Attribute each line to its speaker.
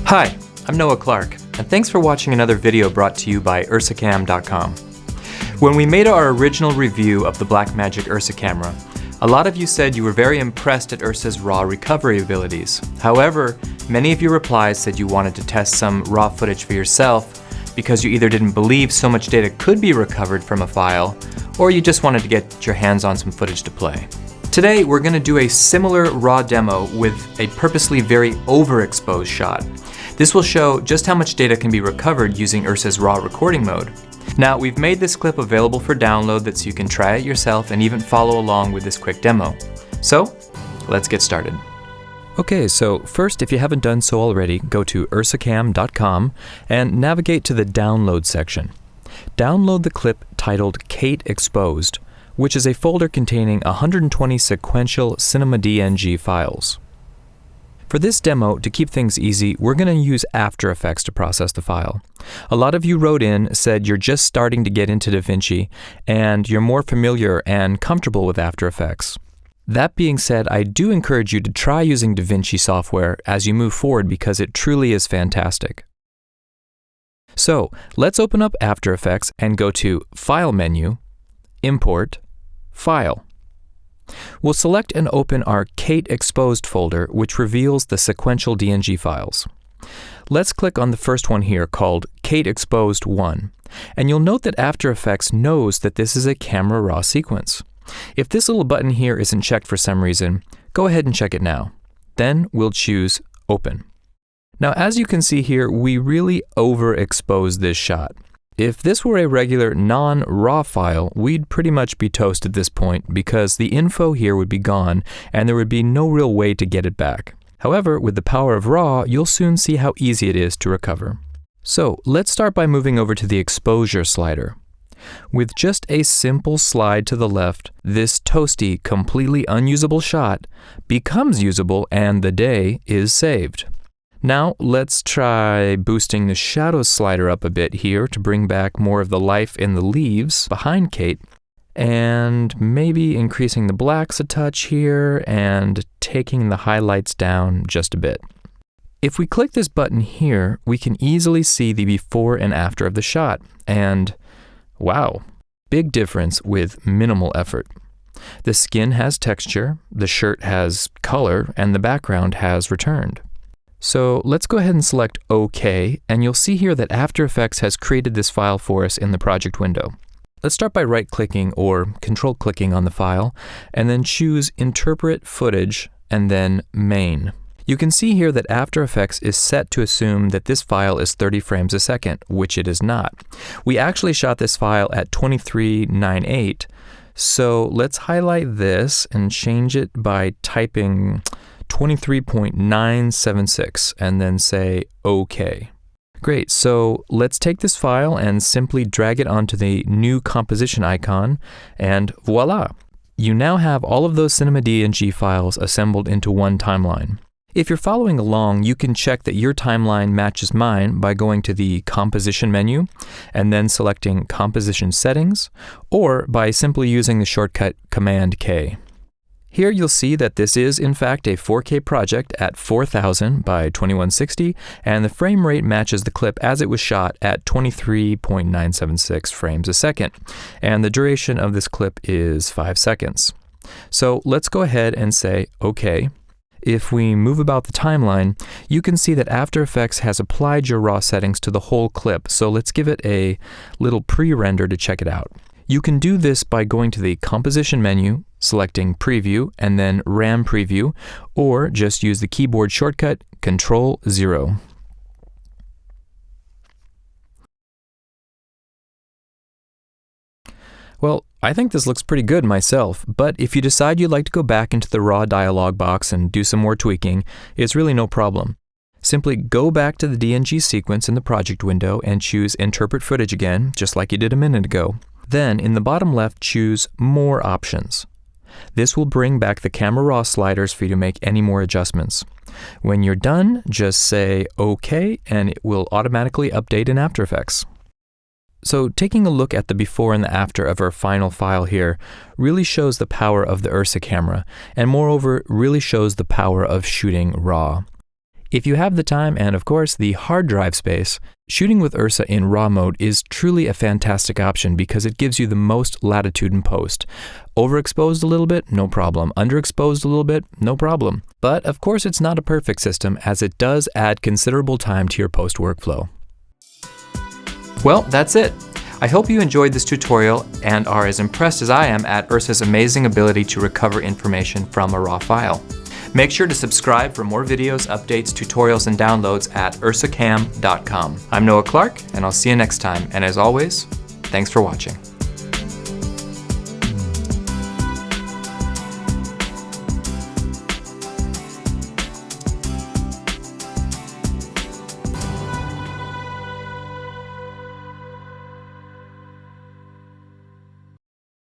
Speaker 1: Hi, I'm Noah Clark, and thanks for watching another video brought to you by UrsaCam.com. When we made our original review of the BlackMagic URSA camera, a lot of you said you were very impressed at URSA's RAW recovery abilities. However, many of your replies said you wanted to test some RAW footage for yourself because you either didn't believe so much data could be recovered from a file, or you just wanted to get your hands on some footage to play. Today, we're going to do a similar RAW demo with a purposely very overexposed shot. This will show just how much data can be recovered using URSA's RAW recording mode. Now, we've made this clip available for download so you can try it yourself and even follow along with this quick demo. So, let's get started. Okay, so first, if you haven't done so already, go to UrsaCam.com and navigate to the download section. Download the clip titled Kate Exposed, which is a folder containing 120 sequential Cinema DNG files. For this demo, to keep things easy, we're going to use After Effects to process the file. A lot of you wrote in, said you're just starting to get into DaVinci, and you're more familiar and comfortable with After Effects. That being said, I do encourage you to try using DaVinci software as you move forward because it truly is fantastic. So, let's open up After Effects and go to File menu, Import, File. We'll select and open our Kate Exposed folder, which reveals the sequential DNG files. Let's click on the first one here called Kate Exposed 1, and you'll note that After Effects knows that this is a camera RAW sequence. If this little button here isn't checked for some reason, go ahead and check it now. Then we'll choose Open. Now, as you can see here, we really overexposed this shot. If this were a regular non-RAW file, we'd pretty much be toast at this point because the info here would be gone and there would be no real way to get it back. However, with the power of RAW, you'll soon see how easy it is to recover. So, let's start by moving over to the exposure slider. With just a simple slide to the left, this toasty, completely unusable shot becomes usable and the day is saved. Now, let's try boosting the shadow slider up a bit here to bring back more of the life in the leaves behind Kate, and maybe increasing the blacks a touch here and taking the highlights down just a bit. If we click this button here, we can easily see the before and after of the shot, and wow, big difference with minimal effort. The skin has texture, the shirt has color, and the background has returned. So let's go ahead and select OK, and you'll see here that After Effects has created this file for us in the project window. Let's start by right-clicking or control-clicking on the file, and then choose Interpret Footage, and then Main. You can see here that After Effects is set to assume that this file is 30 frames a second, which it is not. We actually shot this file at 2398, so let's highlight this and change it by typing 23.976 and then say OK. Great, so let's take this file and simply drag it onto the new composition icon, and voila! You now have all of those Cinema DNG files assembled into one timeline. If you're following along, you can check that your timeline matches mine by going to the Composition menu and then selecting Composition Settings, or by simply using the shortcut Command K. Here you'll see that this is in fact a 4K project at 4000 by 2160, and the frame rate matches the clip as it was shot at 23.976 frames a second, and the duration of this clip is 5 seconds. So let's go ahead and say OK. If we move about the timeline, you can see that After Effects has applied your RAW settings to the whole clip, so let's give it a little pre-render to check it out. You can do this by going to the Composition menu, selecting Preview, and then RAM Preview, or just use the keyboard shortcut Ctrl-0. Well, I think this looks pretty good myself, but if you decide you'd like to go back into the RAW dialog box and do some more tweaking, it's really no problem. Simply go back to the DNG sequence in the project window and choose Interpret Footage again, just like you did a minute ago. Then, in the bottom left, choose More Options. This will bring back the Camera Raw sliders for you to make any more adjustments. When you're done, just say OK, and it will automatically update in After Effects. So taking a look at the before and the after of our final file here really shows the power of the URSA camera, and moreover really shows the power of shooting RAW. If you have the time and, of course, the hard drive space, shooting with Ursa in RAW mode is truly a fantastic option because it gives you the most latitude in post. Overexposed a little bit? No problem. Underexposed a little bit? No problem. But, of course, it's not a perfect system, as it does add considerable time to your post workflow. Well, that's it. I hope you enjoyed this tutorial and are as impressed as I am at Ursa's amazing ability to recover information from a RAW file. Make sure to subscribe for more videos, updates, tutorials, and downloads at UrsaCam.com. I'm Noah Clark, and I'll see you next time. And as always, thanks for watching.